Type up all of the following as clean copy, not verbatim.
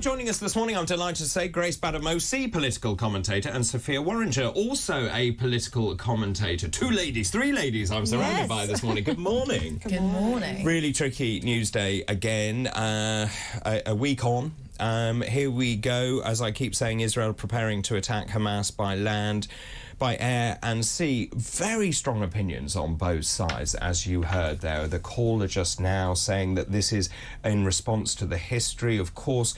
Joining us this morning, I'm delighted to say, Grace Badamosi, political commentator, and Sophia Worringer, also a political commentator. Three ladies I'm surrounded by this morning. Good morning. Good morning. Really tricky news day again, a week on. Here we go, as I keep saying, Israel preparing to attack Hamas by land, by air and sea. Very strong opinions on both sides, as you heard there. The caller just now saying that this is in response to the history, of course,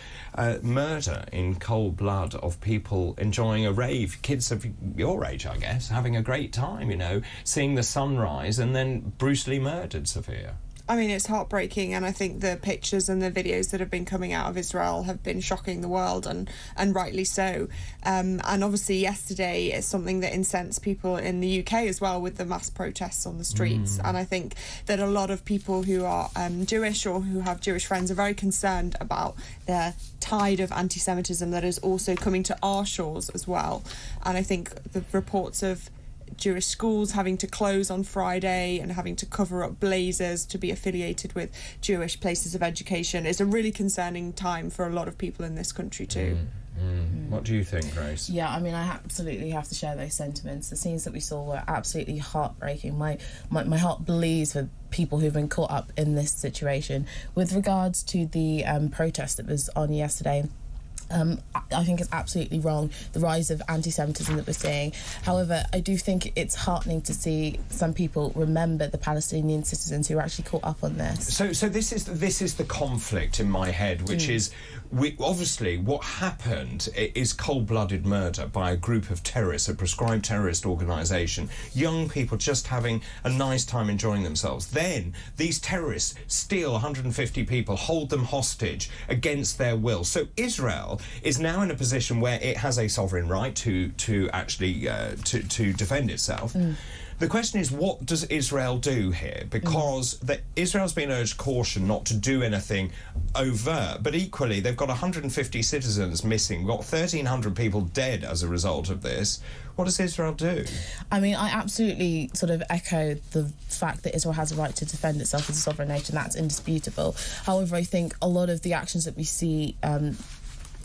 murder in cold blood of people enjoying a rave, kids of your age, I guess, having a great time, you know, seeing the sunrise and then brutally murdered, Sophia. I mean, it's heartbreaking, and I think the pictures and the videos that have been coming out of Israel have been shocking the world, and rightly so. And obviously yesterday is something that incensed people in the UK as well, with the mass protests on the streets. And I think that a lot of people who are Jewish or who have Jewish friends are very concerned about the tide of anti-Semitism that is also coming to our shores as well. And I think the reports of Jewish schools having to close on Friday and having to cover up blazers to be affiliated with Jewish places of education is a really concerning time for a lot of people in this country too. What do you think, Grace? Yeah, I mean, I absolutely have to share those sentiments. The scenes that we saw were absolutely heartbreaking. My heart bleeds for people who've been caught up in this situation. With regards to the protest that was on yesterday, I think it's absolutely wrong, the rise of anti-Semitism that we're seeing. However, I do think it's heartening to see some people remember the Palestinian citizens who were actually caught up on this. So this is the conflict in my head, which is, obviously what happened is cold-blooded murder by a group of terrorists, a prescribed terrorist organisation, young people just having a nice time enjoying themselves. Then these terrorists steal 150 people, hold them hostage against their will. So Israel is now in a position where it has a sovereign right to actually to defend itself. The question is, what does Israel do here? Because Israel's been urged caution not to do anything overt, but equally they've got 150 citizens missing. We've got 1,300 people dead as a result of this. What does Israel do? I mean, I absolutely sort of echo the fact that Israel has a right to defend itself as a sovereign nation. That's indisputable. However, I think a lot of the actions that we see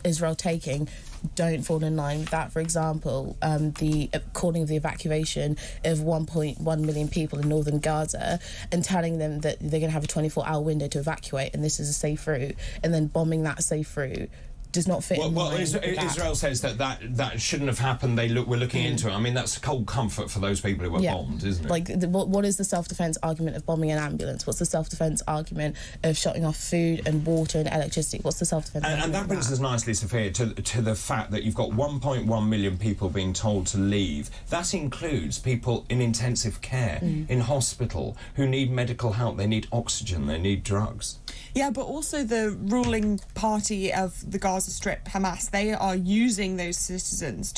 Israel taking don't fall in line with that. For example, the calling of the evacuation of 1.1 million people in northern Gaza and telling them that they're going to have a 24-hour window to evacuate and this is a safe route, and then bombing that safe route does not fit in line with that. Israel says that shouldn't have happened. We're looking into it. I mean, that's cold comfort for those people who were bombed, isn't it? Like, what is the self-defence argument of bombing an ambulance? What's the self-defence argument of shutting off food and water and electricity? What's the self-defence argument? And that brings us nicely, Sophia, to the fact that you've got 1.1 million people being told to leave. That includes people in intensive care, in hospital, who need medical help. They need oxygen. They need drugs. Yeah, but also the ruling party of the Gaza Strip, Hamas, they are using those citizens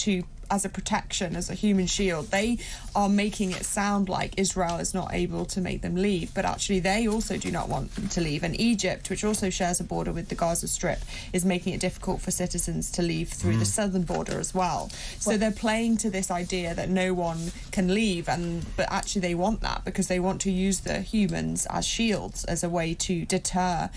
as a protection, as a human shield. They are making it sound like Israel is not able to make them leave, but actually they also do not want them to leave. And Egypt, which also shares a border with the Gaza Strip, is making it difficult for citizens to leave through the southern border as well. So they're playing to this idea that no one can leave, but actually they want that because they want to use the humans as shields, as a way to deter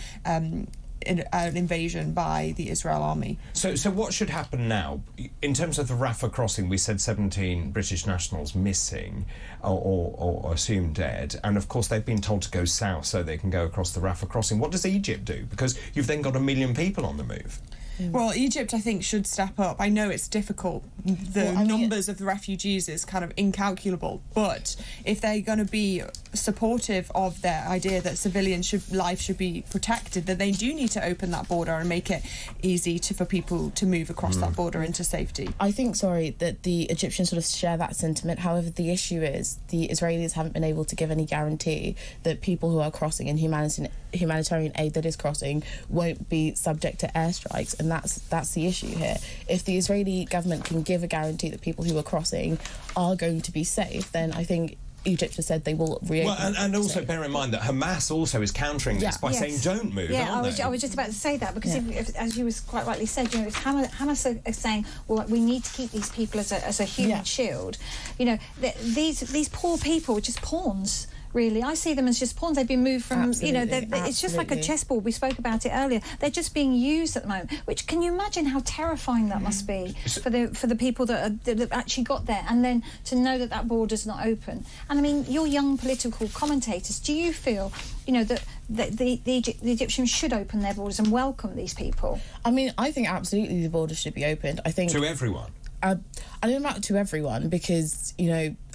an invasion by the Israel army. So what should happen now? In terms of the Rafah crossing, we said 17 British nationals missing or assumed dead, and of course they've been told to go south so they can go across the Rafah crossing. What does Egypt do? Because you've then got 1 million people on the move. Well, Egypt, I think, should step up. I know it's difficult. The numbers of the refugees is kind of incalculable. But if they're going to be supportive of their idea that civilian life should be protected, then they do need to open that border and make it easy for people to move across that border into safety. I think, that the Egyptians sort of share that sentiment. However, the issue is the Israelis haven't been able to give any guarantee that people who are crossing and humanitarian aid that is crossing won't be subject to airstrikes, and that's the issue here. If the Israeli government can give a guarantee that people who are crossing are going to be safe, then I think Egypt has said they will reopen. Well, and also bear in mind that Hamas also is countering this by saying don't move. Yeah, I was just about to say that, because if, as you was quite rightly said, if Hamas are saying, well, we need to keep these people as a human shield, these poor people are just pawns really. I see them as just pawns. They've been moved from, it's just like a chessboard. We spoke about it earlier. They're just being used at the moment, which, can you imagine how terrifying that must be for the people that have actually got there, and then to know that that border's not open. And I mean, you're young political commentators. Do you feel, that the Egyptians should open their borders and welcome these people? I mean, I think absolutely the border should be opened. I think to everyone. I don't know about to everyone, because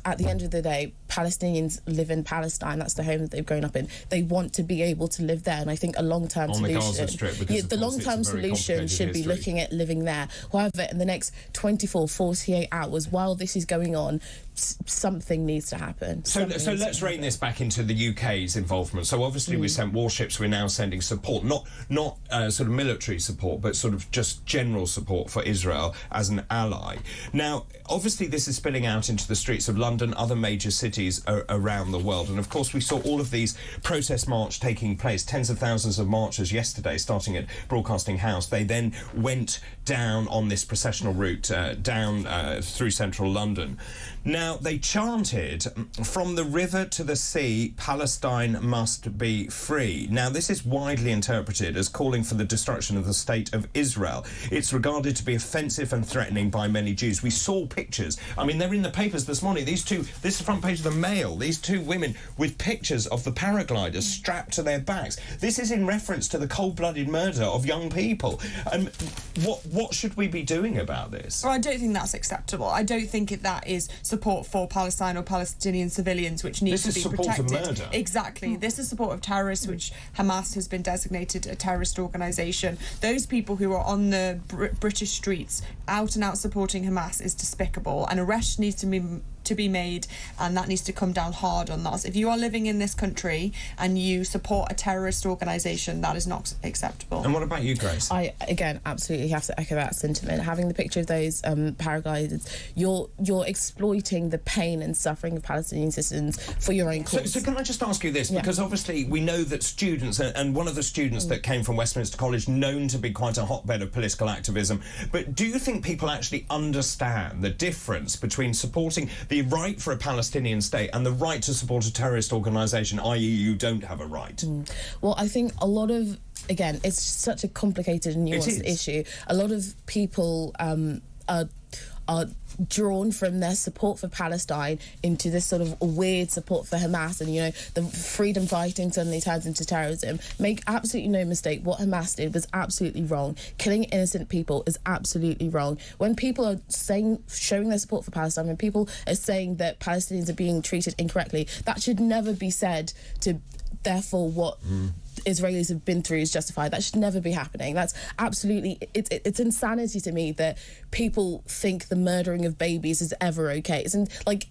at the end of the day, Palestinians live in Palestine. That's the home that they've grown up in. They want to be able to live there, and I think a long-term solution... On the Gaza Strip, because the long-term solution should be looking at living there. However, in the next 24, 48 hours, while this is going on, something needs to happen. So let's rein this back into the UK's involvement. So obviously we sent warships, we're now sending support, not sort of military support, but sort of just general support for Israel as an ally. Now, obviously this is spilling out into the streets of London, other major cities around the world, and of course we saw all of these protest marches taking place, tens of thousands of marchers yesterday, starting at Broadcasting House. They then went down on this processional route down through central London. Now, they chanted, "From the river to the sea, Palestine must be free." Now, this is widely interpreted as calling for the destruction of the state of Israel. It's regarded to be offensive and threatening by many Jews. We saw pictures. I mean, they're in the papers this morning. This is the front page of the Mail. These two women with pictures of the paragliders strapped to their backs. This is in reference to the cold-blooded murder of young people. And what should we be doing about this? Well, I don't think that's acceptable. I don't think that is support for Palestine or Palestinian civilians, which needs to be protected. This is support of murder. Exactly. This is support of terrorists, which Hamas has been designated a terrorist organisation. Those people who are on the British streets, out and out supporting Hamas, is despicable, and arrests need to be made, and that needs to come down hard on us. If you are living in this country and you support a terrorist organisation, that is not acceptable. And what about you, Grace? I, again, absolutely have to echo that sentiment. Having the picture of those paragliders, you're exploiting the pain and suffering of Palestinian citizens for your own cause. So can I just ask you this? Yeah. Because obviously we know that students, and one of the students that came from Westminster College, known to be quite a hotbed of political activism, but do you think people actually understand the difference between supporting the right for a Palestinian state and the right to support a terrorist organisation, i.e. you don't have a right? Well, I think a lot of, again, it's such a complicated and nuanced issue. A lot of people are drawn from their support for Palestine into this sort of weird support for Hamas, and the freedom fighting suddenly turns into terrorism. Make absolutely no mistake, what Hamas did was absolutely wrong. Killing innocent people is absolutely wrong. When people are showing their support for Palestine, when people are saying that Palestinians are being treated incorrectly, that should never be said to therefore what Israelis have been through is justified. That should never be happening. That's absolutely... It's insanity to me that people think the murdering of babies is ever okay.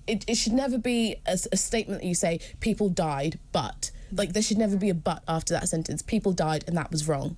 It should never be a statement that you say, people died, but... there should never be a but after that sentence. People died and that was wrong.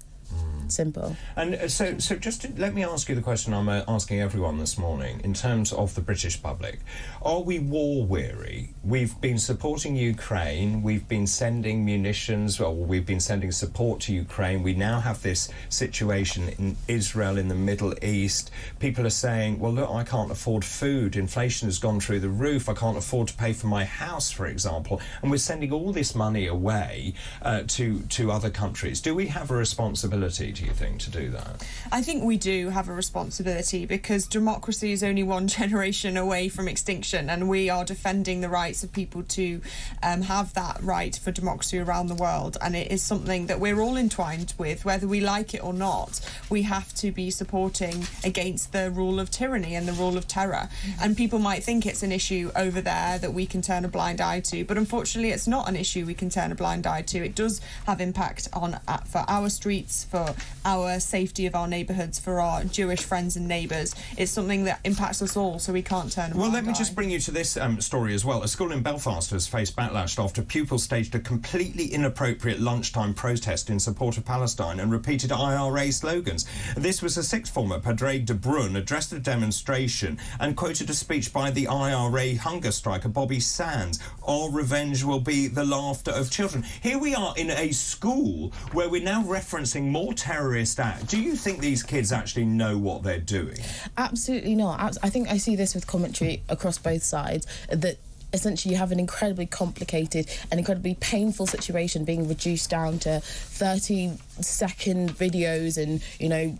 Simple. And so just let me ask you the question I'm asking everyone this morning in terms of the British public. Are we war weary? We've been supporting Ukraine, we've been sending munitions, or we've been sending support to Ukraine. We now have this situation in Israel, in the Middle East. People are saying, well, look, I can't afford food. Inflation has gone through the roof. I can't afford to pay for my house, for example. And we're sending all this money away to other countries. Do we have a responsibility, do you think, to do that? I think we do have a responsibility, because democracy is only one generation away from extinction, and we are defending the rights of people to have that right for democracy around the world, and it is something that we're all entwined with, whether we like it or not. We have to be supporting against the rule of tyranny and the rule of terror, and people might think it's an issue over there that we can turn a blind eye to, but unfortunately it's not an issue we can turn a blind eye to. It does have impact on for our streets, for our safety of our neighbourhoods, for our Jewish friends and neighbours. It's something that impacts us all, so we can't turn a blind eye. Well, let me just bring you to this story as well. A school in Belfast has faced backlash after pupils staged a completely inappropriate lunchtime protest in support of Palestine and repeated IRA slogans. This was a sixth former, Padraig de Bruin, addressed a demonstration and quoted a speech by the IRA hunger striker Bobby Sands. Our revenge will be the laughter of children. Here we are in a school where we're now referencing more terrorist acts. Do you think these kids actually know what they're doing? Absolutely not. I think I see this with commentary across both sides, that essentially you have an incredibly complicated and incredibly painful situation being reduced down to 30-second videos and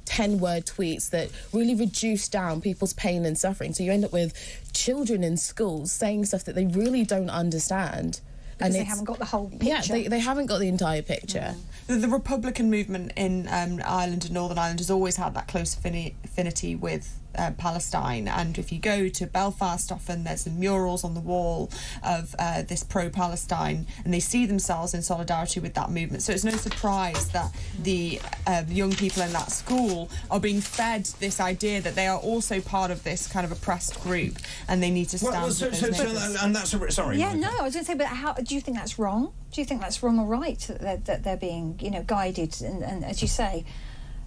10-word tweets that really reduce down people's pain and suffering. So you end up with children in schools saying stuff that they really don't understand. Because they haven't got the whole picture. Yeah, they haven't got the entire picture. The Republican movement in Ireland and Northern Ireland has always had that close affinity with Palestine, and if you go to Belfast, often there's some murals on the wall of this pro-Palestine, and they see themselves in solidarity with that movement. So it's no surprise that the young people in that school are being fed this idea that they are also part of this kind of oppressed group, and they need to stand with those neighbours. And that's sorry. Yeah, Monica. no, I was going to say, but how do you think that's wrong? Do you think that's wrong or right that they're being, guided and as you say?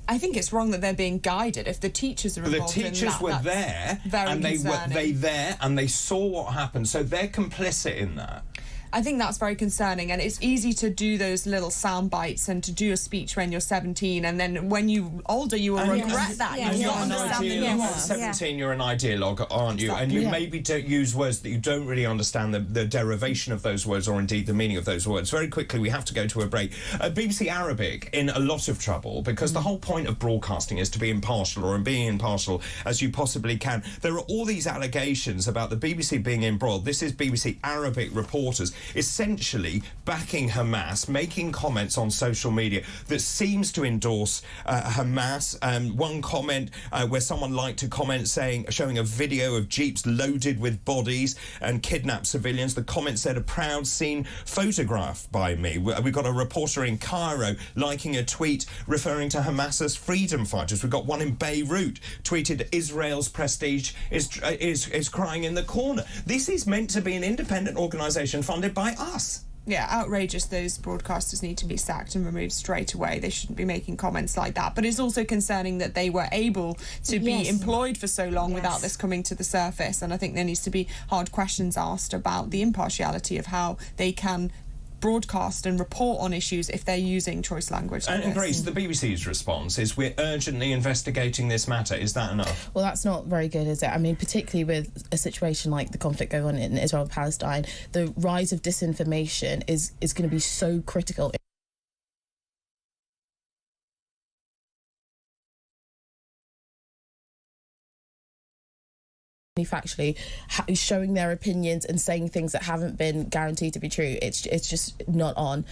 I think it's wrong that they're being guided. If the teachers are involved in that, the teachers were there, and they saw what happened, so they're complicit in that. I think that's very concerning, and it's easy to do those little sound bites and to do a speech when you're 17, and then when you're older you will regret that. Yeah, you you're don't an understand the ideologue. nuance. At 17, you're an ideologue, aren't you? Exactly. And you maybe don't use words that you don't really understand the derivation of those words or indeed the meaning of those words. Very quickly, we have to go to a break. BBC Arabic in a lot of trouble because the whole point of broadcasting is to be impartial, or being impartial as you possibly can. There are all these allegations about the BBC being embroiled. This is BBC Arabic reporters essentially backing Hamas, making comments on social media that seems to endorse Hamas. One comment where someone liked to comment showing a video of jeeps loaded with bodies and kidnapped civilians. The comment said, "A proud scene photographed by me." We've got a reporter in Cairo liking a tweet referring to Hamas as freedom fighters. We've got one in Beirut tweeted, "Israel's prestige is crying in the corner." This is meant to be an independent organisation funded by us. Yeah, outrageous. Those broadcasters need to be sacked and removed straight away. They shouldn't be making comments like that. But it's also concerning that they were able to be employed for so long without this coming to the surface. And I think there needs to be hard questions asked about the impartiality of how they can broadcast and report on issues if they're using choice language like And this. Grace, the BBC's response is, "We're urgently investigating this matter." Is that enough? Well, that's not very good, is it? I mean, particularly with a situation like the conflict going on in Israel and Palestine, the rise of disinformation is going to be so critical. Factually showing their opinions and saying things that haven't been guaranteed to be true, it's just not on.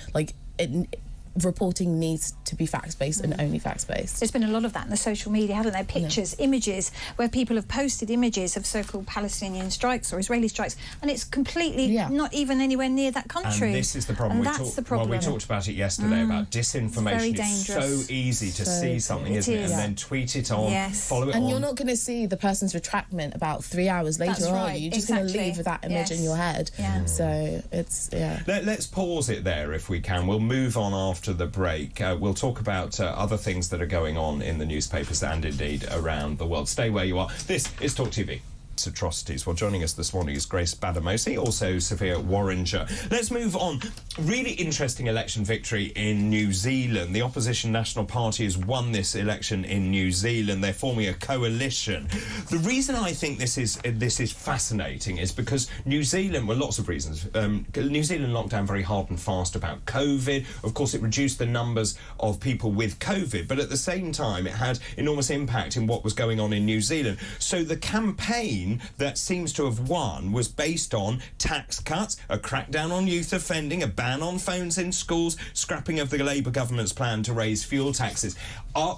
Reporting needs to be facts-based and only facts-based. There's been a lot of that in the social media, haven't there? Pictures, images, where people have posted images of so-called Palestinian strikes or Israeli strikes, and it's completely not even anywhere near that country. And this is the problem. And that's the problem. Well, we talked about it yesterday about disinformation. It's so easy to see something, isn't it? And then tweet it on, follow it on. And you're not going to see the person's retractment about 3 hours later, are you? You're just going to leave with that image in your head. So it's, Let's pause it there if we can. We'll move on after the break. We'll talk about other things that are going on in the newspapers and indeed around the world. Stay where you are. This is TalkTV. Atrocities. Well, joining us this morning is Grace Badamosi, also Sophia Worringer. Let's move on. Really interesting election victory in New Zealand. The opposition National Party has won this election in New Zealand. They're forming a coalition. The reason I think this is fascinating is because New Zealand, well, lots of reasons. New Zealand locked down very hard and fast about COVID. Of course, it reduced the numbers of people with COVID, but at the same time, it had enormous impact in what was going on in New Zealand. So the campaign that seems to have won was based on tax cuts, a crackdown on youth offending, a ban on phones in schools, scrapping of the Labour government's plan to raise fuel taxes.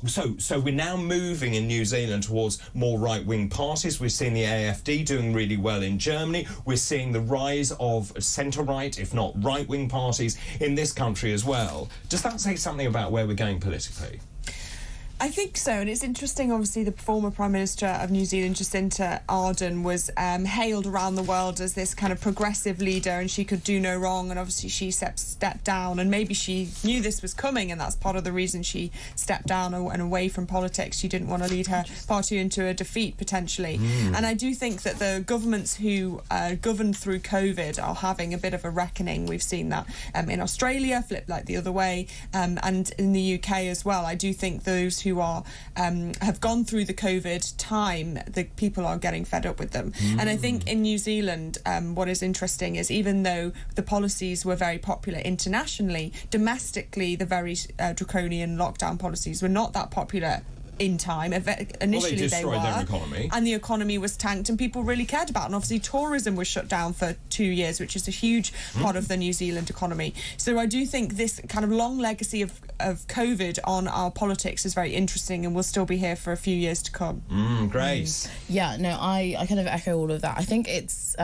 So we're now moving in New Zealand towards more right-wing parties. We're seeing the AFD doing really well in Germany. We're seeing the rise of centre-right, if not right-wing parties in this country as well. Does that say something about where we're going politically? I think so, and it's interesting. Obviously, the former Prime Minister of New Zealand, Jacinda Ardern, was hailed around the world as this kind of progressive leader, and she could do no wrong. And obviously, she stepped down, and maybe she knew this was coming, and that's part of the reason she stepped down and away from politics. She didn't want to lead her party into a defeat potentially. And I do think that the governments who governed through COVID are having a bit of a reckoning. We've seen that in Australia, flipped like the other way, and in the UK as well. I do think those who who are have gone through the COVID time, the people are getting fed up with them. And I think in New Zealand, what is interesting is even though the policies were very popular internationally, domestically the very draconian lockdown policies were not that popular in time. Initially they destroyed their economy. And the economy was tanked and people really cared about it. And obviously tourism was shut down for 2 years, which is a huge part of the New Zealand economy. So I do think this kind of long legacy of COVID on our politics is very interesting and will still be here for a few years to come. Grace. Yeah, no, I kind of echo all of that. I think it's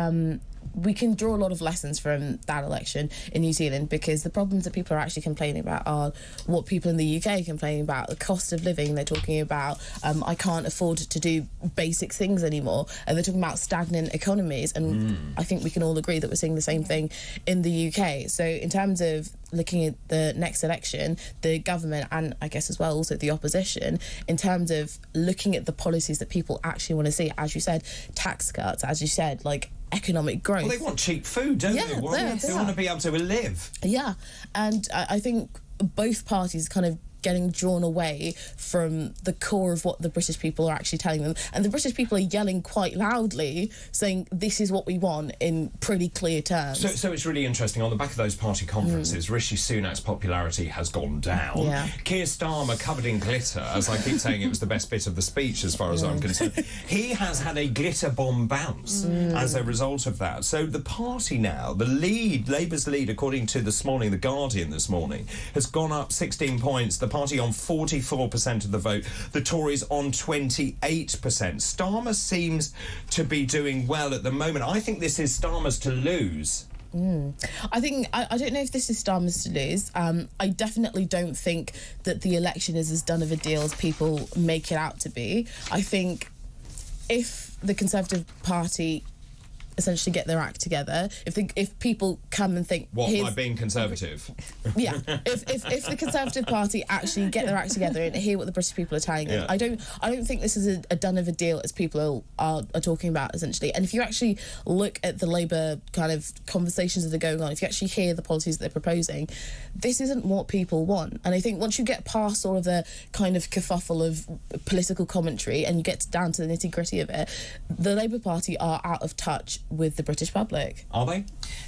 we can draw a lot of lessons from that election in New Zealand, because the problems that people are actually complaining about are what people in the UK are complaining about, the cost of living. They're talking about I can't afford to do basic things anymore, and they're talking about stagnant economies, and I think we can all agree that we're seeing the same thing in the UK. So in terms of looking at the next election, the government, and I guess as well also the opposition, in terms of looking at the policies that people actually want to see, as you said, tax cuts, as you said, like economic growth. Well, they want cheap food, don't they? They want to be able to live. Yeah, and I think both parties kind of getting drawn away from the core of what the British people are actually telling them, and the British people are yelling quite loudly saying this is what we want in pretty clear terms. So it's really interesting. On the back of those party conferences, Rishi Sunak's popularity has gone down. Yeah. Keir Starmer, covered in glitter, as I keep saying, it was the best bit of the speech as far as I'm concerned. He has had a glitter bomb bounce as a result of that. So the party now, the lead, Labour's lead, according to this morning, The Guardian this morning, has gone up 16 points. The party on 44% of the vote, the Tories on 28%. Starmer seems to be doing well at the moment. I think this is Starmer's to lose. I think, I don't know if this is Starmer's to lose. I definitely don't think that the election is as done of a deal as people make it out to be. I think if the Conservative Party essentially get their act together, if people come and think by being Conservative, if the Conservative Party actually get their act together and hear what the British people are telling them, I don't think this is a done of a deal as people are talking about, essentially. And if you actually look at the Labour kind of conversations that are going on, if you actually hear the policies that they're proposing, this isn't what people want. And I think once you get past all of the kind of kerfuffle of political commentary and you get down to the nitty-gritty of it, the Labour Party are out of touch with the British public. Are they?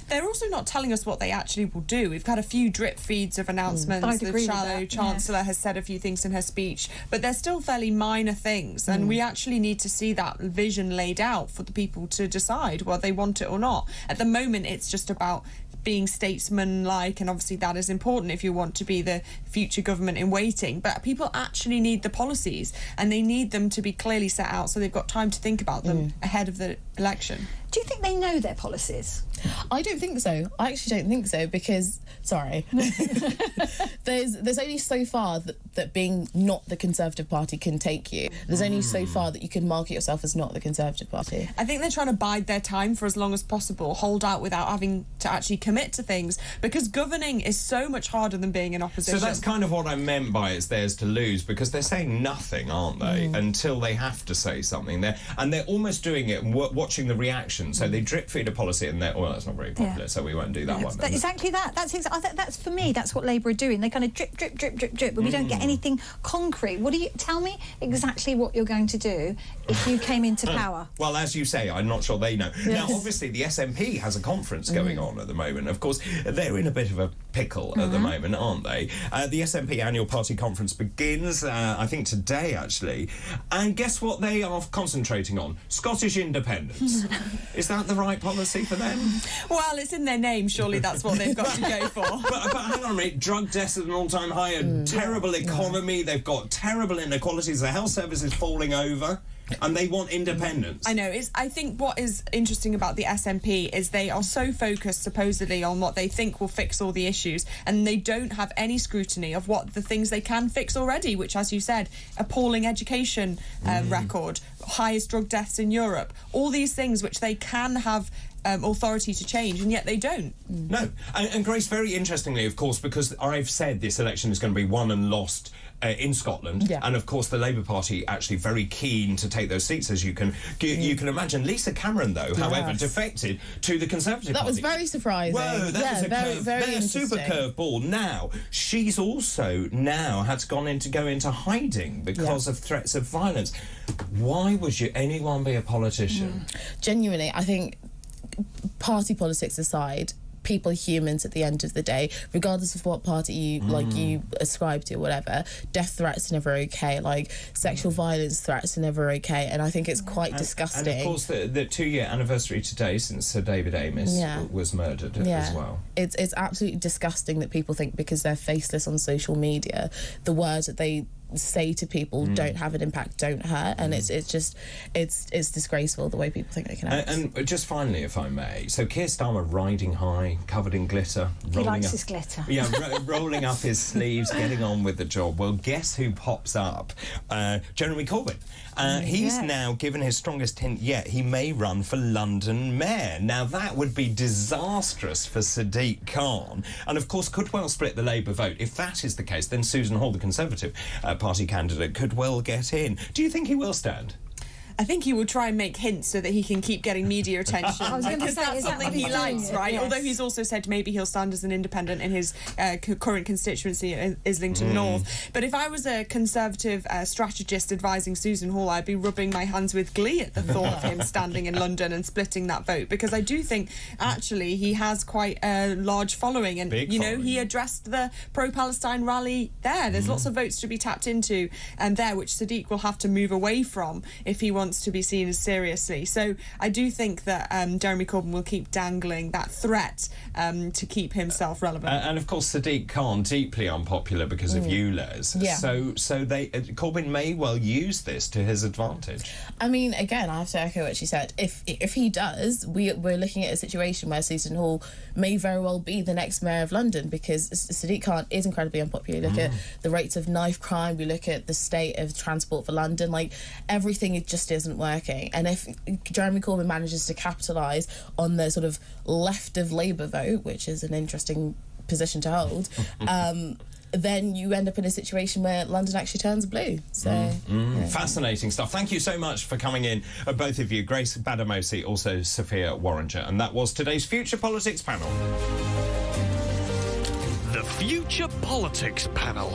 They're also not telling us what they actually will do. We've had a few drip feeds of announcements. The Shallow Chancellor has said a few things in her speech, but they're still fairly minor things, and we actually need to see that vision laid out for the people to decide whether they want it or not. At the moment, it's just about being statesman-like, and obviously that is important if you want to be the future government in waiting, but people actually need the policies, and they need them to be clearly set out so they've got time to think about them ahead of the election. Do you think they know their policies? I don't think so. I actually don't think so, because there's only so far that being not the Conservative Party can take you. There's only so far that you can market yourself as not the Conservative Party. I think they're trying to bide their time for as long as possible, hold out without having to actually commit to things, because governing is so much harder than being in opposition. So that's kind of what I meant by it's theirs to lose, because they're saying nothing, aren't they, until they have to say something. They're almost doing it and watching the reaction. So they drip feed a policy and they're, well, that's not very popular, so we won't do that one. Exactly that. That's for me, that's what Labour are doing. They kind of drip, drip, drip, drip, drip, but we don't get anything concrete. What do you tell me exactly what you're going to do if you came into power? Well, as you say, I'm not sure they know. Now, obviously, the SNP has a conference going on at the moment. Of course, they're in a bit of a pickle at the moment, aren't they? The SNP annual party conference begins, I think today, actually. And guess what they are concentrating on? Scottish independence. Is that the right policy for them? Well, it's in their name. Surely that's what they've got to go for. But hang on a minute. Drug deaths at an all-time high, a terrible economy. They've got terrible inequalities. The health service is falling over. And they want independence. I know. I think what is interesting about the SNP is they are so focused, supposedly, on what they think will fix all the issues, and they don't have any scrutiny of what the things they can fix already, which, as you said, appalling education record, highest drug deaths in Europe, all these things which they can have authority to change, and yet they don't. No. And Grace, very interestingly, of course, because I've said this election is going to be won and lost in Scotland, and of course the Labour Party actually very keen to take those seats, as you can imagine. Lisa Cameron, though, however, defected to the Conservative Party. That was very surprising. Whoa, that was a super curveball. Now she's also had to go into hiding because of threats of violence. Why would anyone be a politician? Genuinely, I think, party politics aside, people are humans at the end of the day, regardless of what party you ascribe to or whatever. Death threats are never okay, like sexual violence threats are never okay, and I think it's quite disgusting. And of course the 2-year anniversary today since Sir David Amess was murdered as well. It's absolutely disgusting that people think because they're faceless on social media, the words that they say to people don't have an impact, don't hurt, and it's disgraceful the way people think they can act. And just finally, if I may, so Keir Starmer riding high, covered in glitter, he likes his glitter. Yeah, rolling up his sleeves, getting on with the job. Well, guess who pops up? Jeremy Corbyn. He's now given his strongest hint yet. He may run for London Mayor. Now, that would be disastrous for Sadiq Khan, and of course could well split the Labour vote. If that is the case, then Susan Hall, the Conservative Party candidate, could well get in. Do you think he will stand? I think he will try and make hints so that he can keep getting media attention. Because that's something he likes, right? Yes. Although he's also said maybe he'll stand as an independent in his current constituency in Islington North. But if I was a Conservative strategist advising Susan Hall, I'd be rubbing my hands with glee at the thought of him standing in London and splitting that vote, because I do think actually he has quite a large following, and he addressed the pro-Palestine rally there. There's lots of votes to be tapped into there, which Sadiq will have to move away from if he wants to be seen as seriously. So I do think that Jeremy Corbyn will keep dangling that threat to keep himself relevant. And of course Sadiq Khan, deeply unpopular because of you, Les. So Corbyn may well use this to his advantage. I mean, again, I have to echo what she said. If he does, we're looking at a situation where Susan Hall may very well be the next mayor of London, because Sadiq Khan is incredibly unpopular. Look at the rates of knife crime, we look at the state of transport for London, like everything just isn't working. And if Jeremy Corbyn manages to capitalise on the sort of left of Labour vote, which is an interesting position to hold, then you end up in a situation where London actually turns blue. So fascinating stuff. Thank you so much for coming in, both of you, Grace Badamosi, also Sophia Worringer. And that was today's Future Politics panel. The Future Politics panel.